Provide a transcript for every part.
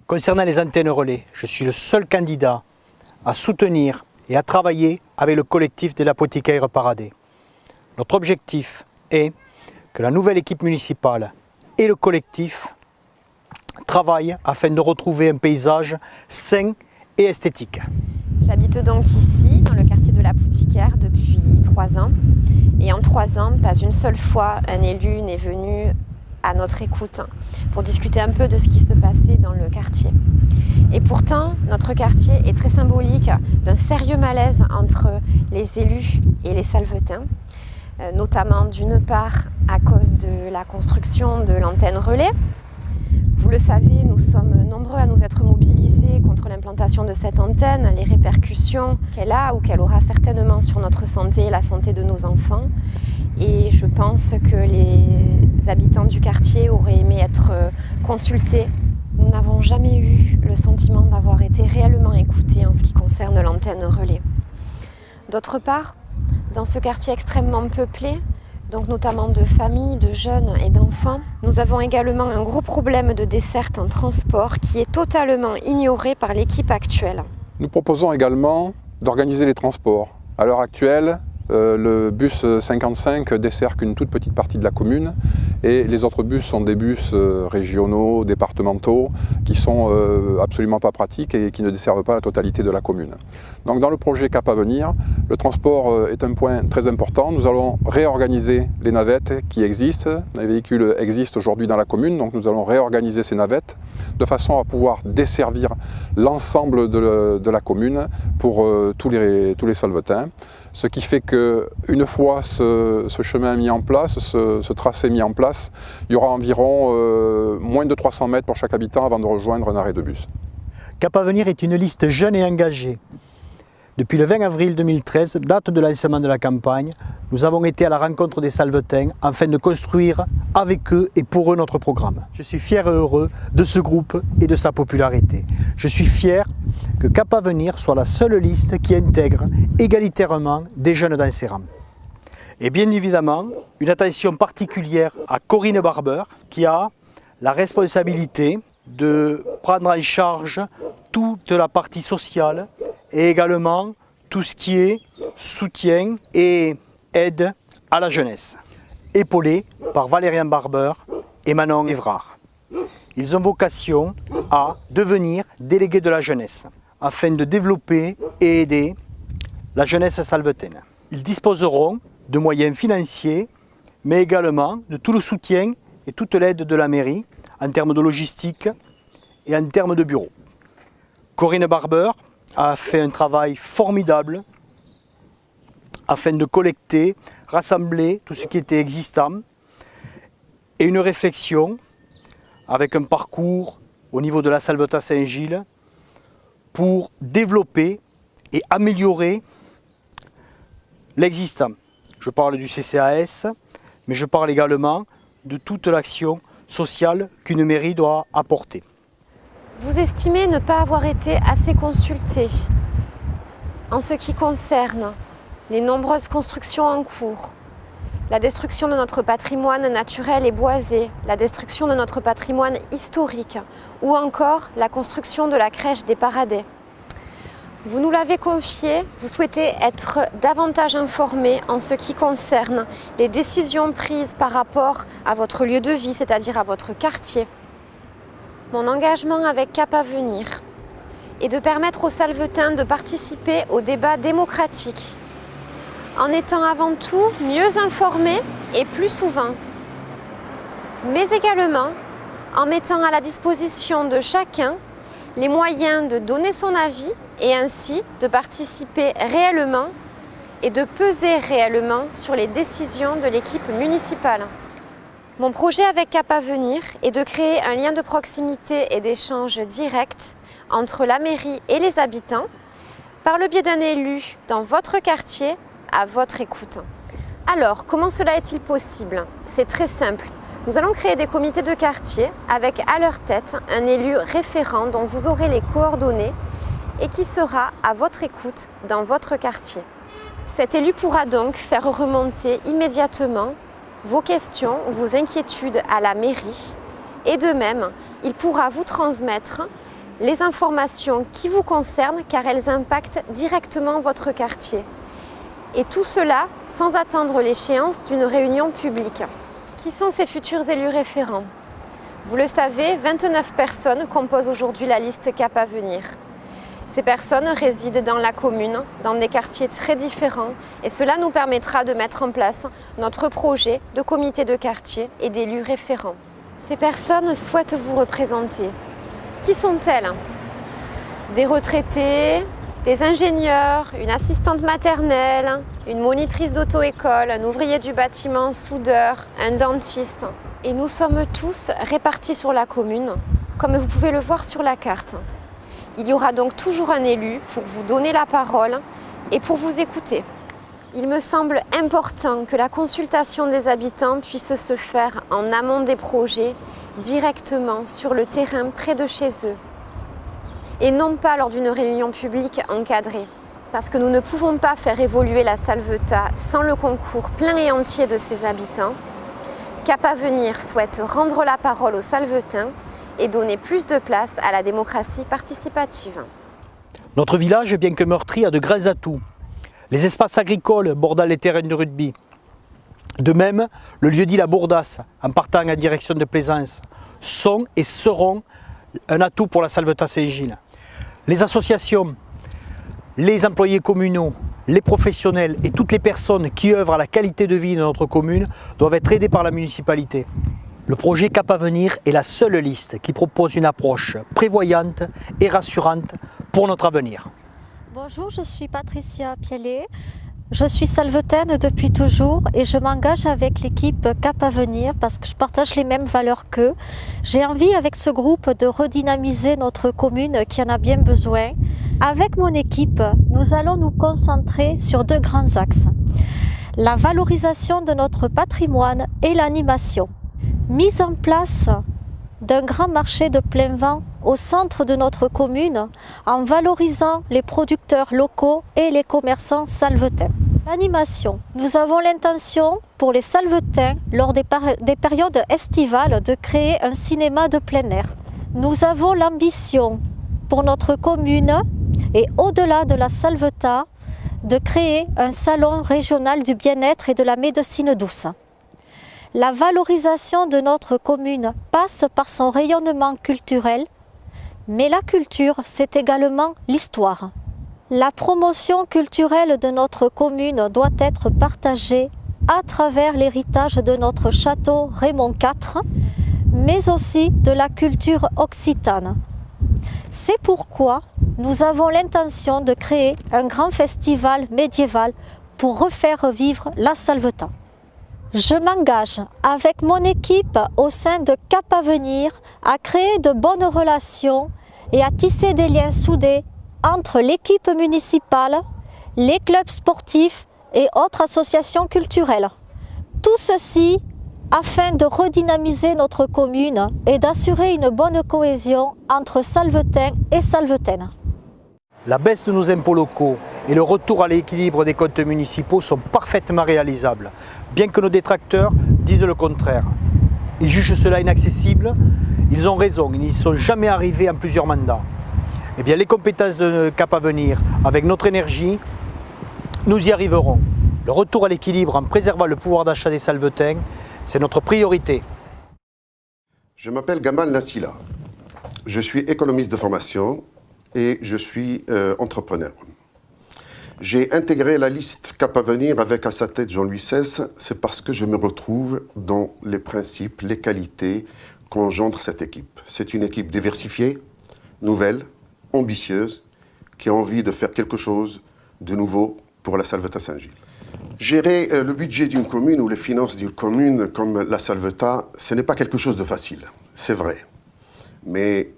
Concernant les antennes relais, je suis le seul candidat à soutenir et à travailler avec le collectif des apothicaires paradais. Notre objectif est que la nouvelle équipe municipale et le collectif travaillent afin de retrouver un paysage sain et esthétique. J'habite donc ici, dans le quartier de l'Apothicaire, depuis 3 ans. Et en 3 ans, pas une seule fois, un élu n'est venu à notre écoute pour discuter un peu de ce qui se passait dans le quartier. Et pourtant, notre quartier est très symbolique d'un sérieux malaise entre les élus et les salvetins, notamment d'une part à cause de la construction de l'antenne relais. Vous le savez, nous sommes nombreux à nous être mobilisés contre l'implantation de cette antenne, les répercussions qu'elle a ou qu'elle aura certainement sur notre santé et la santé de nos enfants. Et je pense que les habitants du quartier auraient aimé être consultés. Nous n'avons jamais eu le sentiment d'avoir été réellement écoutés en ce qui concerne l'antenne relais. D'autre part, dans ce quartier extrêmement peuplé, donc notamment de familles, de jeunes et d'enfants, nous avons également un gros problème de desserte en transport qui est totalement ignoré par l'équipe actuelle. Nous proposons également d'organiser les transports. À l'heure actuelle, le bus 55 dessert qu'une toute petite partie de la commune et les autres bus sont des bus régionaux, départementaux qui sont absolument pas pratiques et qui ne desservent pas la totalité de la commune. Donc dans le projet Cap Avenir, le transport est un point très important. Nous allons réorganiser les navettes qui existent. Les véhicules existent aujourd'hui dans la commune, donc nous allons réorganiser ces navettes de façon à pouvoir desservir l'ensemble de la commune pour tous les salvetins. Ce qui fait qu'une fois ce chemin mis en place, ce tracé mis en place, il y aura environ moins de 300 mètres pour chaque habitant avant de rejoindre un arrêt de bus. Cap Avenir est une liste jeune et engagée. Depuis le 20 avril 2013, date de lancement de la campagne, nous avons été à la rencontre des salvetins afin de construire avec eux et pour eux notre programme. Je suis fier et heureux de ce groupe et de sa popularité. Je suis fier que Cap Avenir soit la seule liste qui intègre égalitairement des jeunes dans ses rangs. Et bien évidemment, une attention particulière à Corinne Barber qui a la responsabilité de prendre en charge toute la partie sociale et également tout ce qui est soutien et aide à la jeunesse, épaulé par Valérien Barber et Manon Évrard. Ils ont vocation à devenir délégués de la jeunesse, afin de développer et aider la jeunesse salvetaine. Ils disposeront de moyens financiers, mais également de tout le soutien et toute l'aide de la mairie en termes de logistique et en termes de bureaux. Corinne Barber a fait un travail formidable afin de collecter, rassembler tout ce qui était existant et une réflexion avec un parcours au niveau de la Salvetat Saint-Gilles pour développer et améliorer l'existant. Je parle du CCAS, mais je parle également de toute l'action sociale qu'une mairie doit apporter. Vous estimez ne pas avoir été assez consulté en ce qui concerne les nombreuses constructions en cours, la destruction de notre patrimoine naturel et boisé, la destruction de notre patrimoine historique ou encore la construction de la crèche des Paradais. Vous nous l'avez confié, vous souhaitez être davantage informé en ce qui concerne les décisions prises par rapport à votre lieu de vie, c'est-à-dire à votre quartier. Mon engagement avec Cap Avenir est de permettre aux salvetins de participer au débat démocratique en étant avant tout mieux informés et plus souvent, mais également en mettant à la disposition de chacun les moyens de donner son avis et ainsi de participer réellement et de peser réellement sur les décisions de l'équipe municipale. Mon projet avec Cap Avenir est de créer un lien de proximité et d'échange direct entre la mairie et les habitants par le biais d'un élu dans votre quartier à votre écoute. Alors, comment cela est-il possible? C'est très simple. Nous allons créer des comités de quartier avec à leur tête un élu référent dont vous aurez les coordonnées et qui sera à votre écoute dans votre quartier. Cet élu pourra donc faire remonter immédiatement vos questions, vos inquiétudes à la mairie et de même, il pourra vous transmettre les informations qui vous concernent car elles impactent directement votre quartier. Et tout cela sans attendre l'échéance d'une réunion publique. Qui sont ces futurs élus référents? Vous le savez, 29 personnes composent aujourd'hui la liste Cap Avenir. Ces personnes résident dans la commune, dans des quartiers très différents, et cela nous permettra de mettre en place notre projet de comité de quartier et d'élus référents. Ces personnes souhaitent vous représenter. Qui sont-elles? Des retraités, des ingénieurs, une assistante maternelle, une monitrice d'auto-école, un ouvrier du bâtiment, soudeur, un dentiste. Et nous sommes tous répartis sur la commune, comme vous pouvez le voir sur la carte. Il y aura donc toujours un élu pour vous donner la parole et pour vous écouter. Il me semble important que la consultation des habitants puisse se faire en amont des projets, directement sur le terrain près de chez eux, et non pas lors d'une réunion publique encadrée. Parce que nous ne pouvons pas faire évoluer la Salvetat sans le concours plein et entier de ses habitants. Cap Avenir souhaite rendre la parole aux Salvetins et donner plus de place à la démocratie participative. Notre village, bien que meurtri, a de grands atouts. Les espaces agricoles bordant les terrains de rugby. De même, le lieu-dit La Bourdasse, en partant en direction de Plaisance, sont et seront un atout pour la Salvetat Saint-Gilles. Les associations, les employés communaux, les professionnels et toutes les personnes qui œuvrent à la qualité de vie de notre commune doivent être aidés par la municipalité. Le projet Cap Avenir est la seule liste qui propose une approche prévoyante et rassurante pour notre avenir. Bonjour, je suis Patricia Piellet. Je suis salvetaine depuis toujours et je m'engage avec l'équipe Cap Avenir parce que je partage les mêmes valeurs qu'eux. J'ai envie avec ce groupe de redynamiser notre commune qui en a bien besoin. Avec mon équipe, nous allons nous concentrer sur deux grands axes. La valorisation de notre patrimoine et l'animation. Mise en place d'un grand marché de plein vent au centre de notre commune en valorisant les producteurs locaux et les commerçants salvetins. L'animation. Nous avons l'intention pour les salvetins, lors des périodes estivales, de créer un cinéma de plein air. Nous avons l'ambition pour notre commune et au-delà de la Salvetat de créer un salon régional du bien-être et de la médecine douce. La valorisation de notre commune passe par son rayonnement culturel, mais la culture, c'est également l'histoire. La promotion culturelle de notre commune doit être partagée à travers l'héritage de notre château Raymond IV, mais aussi de la culture occitane. C'est pourquoi nous avons l'intention de créer un grand festival médiéval pour refaire vivre la Salvetat. Je m'engage avec mon équipe au sein de Cap Avenir à créer de bonnes relations et à tisser des liens soudés entre l'équipe municipale, les clubs sportifs et autres associations culturelles. Tout ceci afin de redynamiser notre commune et d'assurer une bonne cohésion entre salvetins et salvetaines. La baisse de nos impôts locaux et le retour à l'équilibre des comptes municipaux sont parfaitement réalisables, bien que nos détracteurs disent le contraire. Ils jugent cela inaccessible, ils ont raison, ils n'y sont jamais arrivés en plusieurs mandats. Eh bien, les compétences de Cap Avenir, avec notre énergie, nous y arriverons. Le retour à l'équilibre en préservant le pouvoir d'achat des salvetins, c'est notre priorité. Je m'appelle Gamal Nassila. Je suis économiste de formation et je suis entrepreneur. J'ai intégré la liste Cap Avenir avec à sa tête Jean-Louis XVI, c'est parce que je me retrouve dans les principes, les qualités qu'engendre cette équipe. C'est une équipe diversifiée, nouvelle, ambitieuse, qui a envie de faire quelque chose de nouveau pour la Salvetat Saint-Gilles. Gérer le budget d'une commune ou les finances d'une commune comme la Salvetat, ce n'est pas quelque chose de facile, c'est vrai. Mais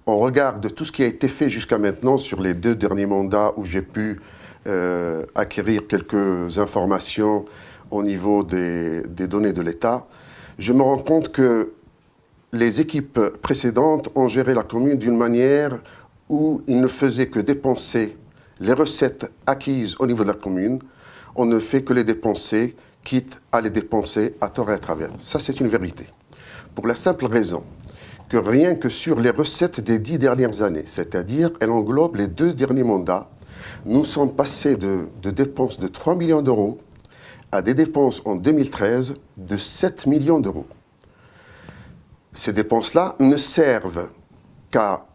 on regarde tout ce qui a été fait jusqu'à maintenant sur les 2 derniers mandats où j'ai pu acquérir quelques informations au niveau des données de l'État, je me rends compte que les équipes précédentes ont géré la commune d'une manière où ils ne faisaient que dépenser les recettes acquises au niveau de la commune. On ne fait que les dépenser, quitte à les dépenser à tort et à travers. Ça, c'est une vérité. Pour la simple raison que rien que sur les recettes des 10 dernières années, c'est-à-dire elle englobe les 2 derniers mandats, nous sommes passés de dépenses de 3 millions d'euros à des dépenses en 2013 de 7 millions d'euros. Ces dépenses-là ne servent qu'à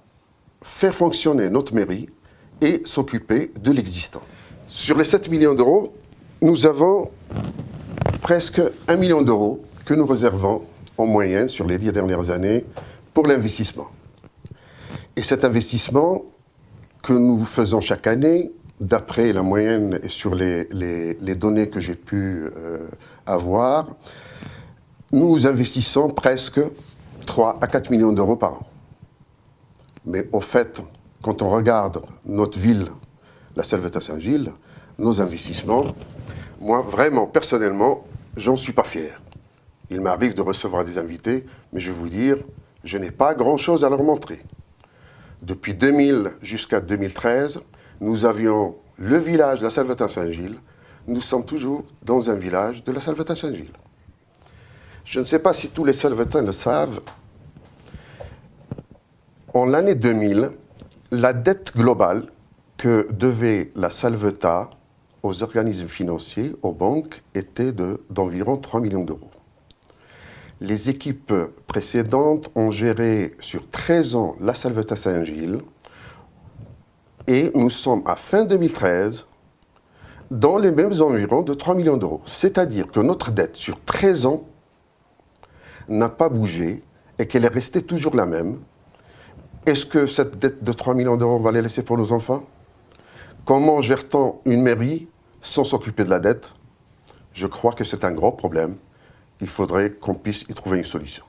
faire fonctionner notre mairie et s'occuper de l'existant. Sur les 7 millions d'euros, nous avons presque 1 million d'euros que nous réservons en moyenne sur les 10 dernières années pour l'investissement. Et cet investissement que nous faisons chaque année, d'après la moyenne et sur les données que j'ai pu avoir, nous investissons presque 3 à 4 millions d'euros par an. Mais au fait, quand on regarde notre ville, la Salvetat-Saint-Gilles, nos investissements, moi, vraiment, personnellement, j'en suis pas fier. Il m'arrive de recevoir des invités, mais je vais vous dire, je n'ai pas grand-chose à leur montrer. Depuis 2000 jusqu'à 2013, nous avions le village de la Salvetat-Saint-Gilles. Nous sommes toujours dans un village de la Salvetat-Saint-Gilles. Je ne sais pas si tous les Salvetins le savent. En l'année 2000, la dette globale que devait la Salvetat aux organismes financiers, aux banques, était d'environ 3 millions d'euros. Les équipes précédentes ont géré sur 13 ans la Salvetat-Saint-Gilles et nous sommes à fin 2013 dans les mêmes environs de 3 millions d'euros. C'est-à-dire que notre dette sur 13 ans n'a pas bougé et qu'elle est restée toujours la même. Est-ce que cette dette de 3 millions d'euros, on va la laisser pour nos enfants? Comment gère-t-on une mairie sans s'occuper de la dette? Je crois que c'est un gros problème. Il faudrait qu'on puisse y trouver une solution.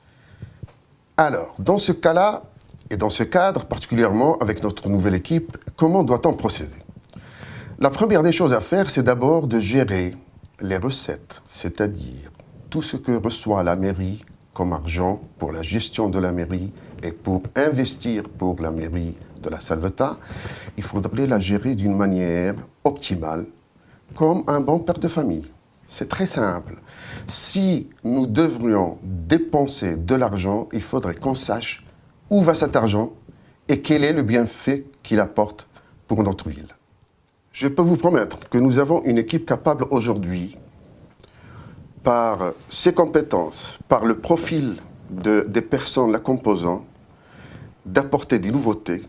Alors, dans ce cas-là, et dans ce cadre, particulièrement avec notre nouvelle équipe, comment doit-on procéder? La première des choses à faire, c'est d'abord de gérer les recettes, c'est-à-dire tout ce que reçoit la mairie comme argent pour la gestion de la mairie et pour investir pour la mairie de la Salvetat. Il faudrait la gérer d'une manière optimale, comme un bon père de famille. C'est très simple. Si nous devrions dépenser de l'argent, il faudrait qu'on sache où va cet argent et quel est le bienfait qu'il apporte pour notre ville. Je peux vous promettre que nous avons une équipe capable aujourd'hui, par ses compétences, par le profil des personnes la composant, d'apporter des nouveautés,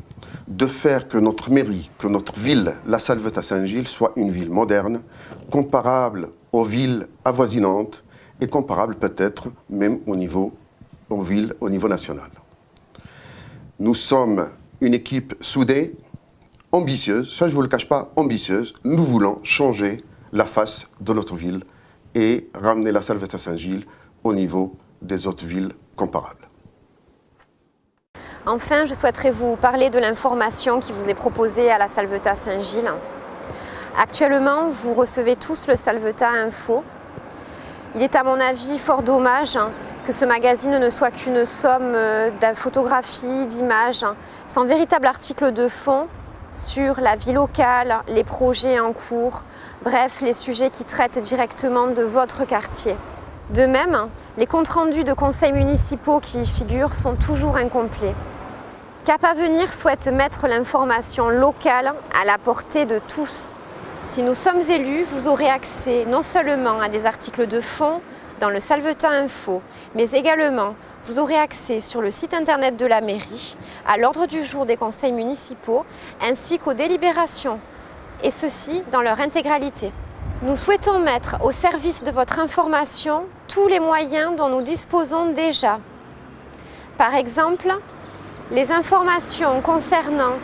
de faire que notre mairie, que notre ville, la Salvetat-Saint-Gilles, soit une ville moderne, comparable aux villes avoisinantes et comparable peut-être même aux villes au niveau national. Nous sommes une équipe soudée, ambitieuse, ça je ne vous le cache pas, ambitieuse. Nous voulons changer la face de notre ville et ramener la Salvetat-Saint-Gilles au niveau des autres villes comparables. Enfin, je souhaiterais vous parler de l'information qui vous est proposée à la Salvetat-Saint-Gilles. Actuellement, vous recevez tous le Salvetat Info. Il est à mon avis fort dommage que ce magazine ne soit qu'une somme de photographies, d'images, sans véritable article de fond sur la vie locale, les projets en cours, bref, les sujets qui traitent directement de votre quartier. De même, les comptes rendus de conseils municipaux qui y figurent sont toujours incomplets. Cap Avenir souhaite mettre l'information locale à la portée de tous. Si nous sommes élus, vous aurez accès non seulement à des articles de fond dans le Salvetat Info, mais également vous aurez accès sur le site internet de la mairie à l'ordre du jour des conseils municipaux ainsi qu'aux délibérations, et ceci dans leur intégralité. Nous souhaitons mettre au service de votre information tous les moyens dont nous disposons déjà. Par exemple, les informations concernant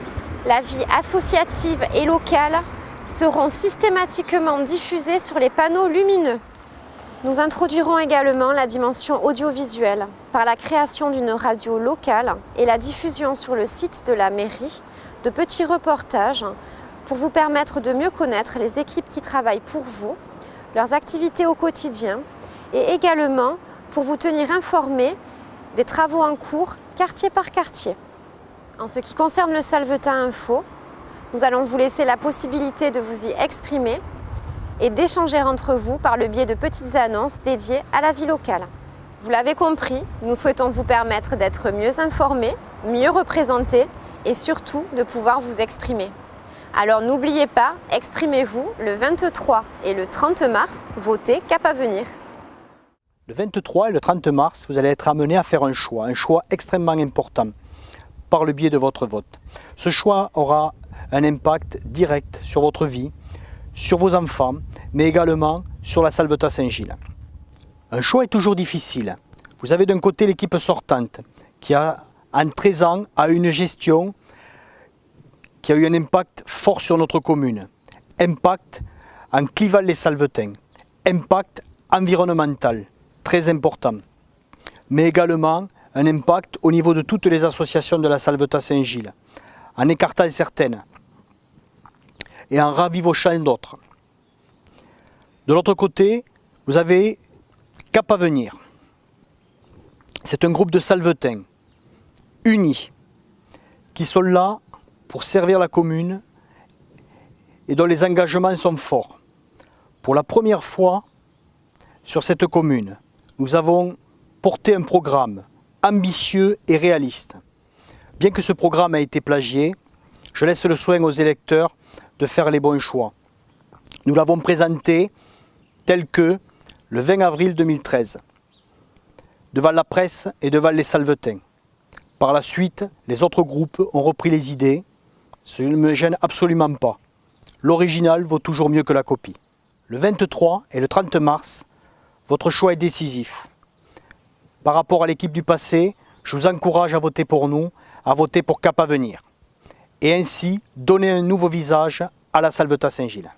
la vie associative et locale seront systématiquement diffusées sur les panneaux lumineux. Nous introduirons également la dimension audiovisuelle par la création d'une radio locale et la diffusion sur le site de la mairie de petits reportages pour vous permettre de mieux connaître les équipes qui travaillent pour vous, leurs activités au quotidien et également pour vous tenir informés des travaux en cours quartier par quartier. En ce qui concerne le Salvetat Info, nous allons vous laisser la possibilité de vous y exprimer et d'échanger entre vous par le biais de petites annonces dédiées à la vie locale. Vous l'avez compris, nous souhaitons vous permettre d'être mieux informés, mieux représentés et surtout de pouvoir vous exprimer. Alors n'oubliez pas, exprimez-vous le 23 et le 30 mars, votez Cap Avenir. Le 23 et le 30 mars, vous allez être amenés à faire un choix extrêmement important par le biais de votre vote. Ce choix aura un impact direct sur votre vie, sur vos enfants, mais également sur la Salvetat-Saint-Gilles. Un choix est toujours difficile. Vous avez d'un côté l'équipe sortante qui en 13 ans a une gestion qui a eu un impact fort sur notre commune. Impact en clivant les Salvetins. Impact environnemental, très important. Mais également un impact au niveau de toutes les associations de la Salvetat-Saint-Gilles, en écartant certaines et en ravivochant d'autres. De l'autre côté, vous avez Cap Avenir. C'est un groupe de Salvetins unis qui sont là pour servir la commune et dont les engagements sont forts. Pour la première fois sur cette commune, nous avons porté un programme ambitieux et réaliste. Bien que ce programme ait été plagié, je laisse le soin aux électeurs de faire les bons choix. Nous l'avons présenté tel que le 20 avril 2013, devant la presse et devant les Salvetins. Par la suite, les autres groupes ont repris les idées. Cela ne me gêne absolument pas. L'original vaut toujours mieux que la copie. Le 23 et le 30 mars, votre choix est décisif. Par rapport à l'équipe du passé, je vous encourage à voter pour nous, à voter pour Cap Avenir. Et ainsi, donner un nouveau visage à la Salvetat-Saint-Gilles.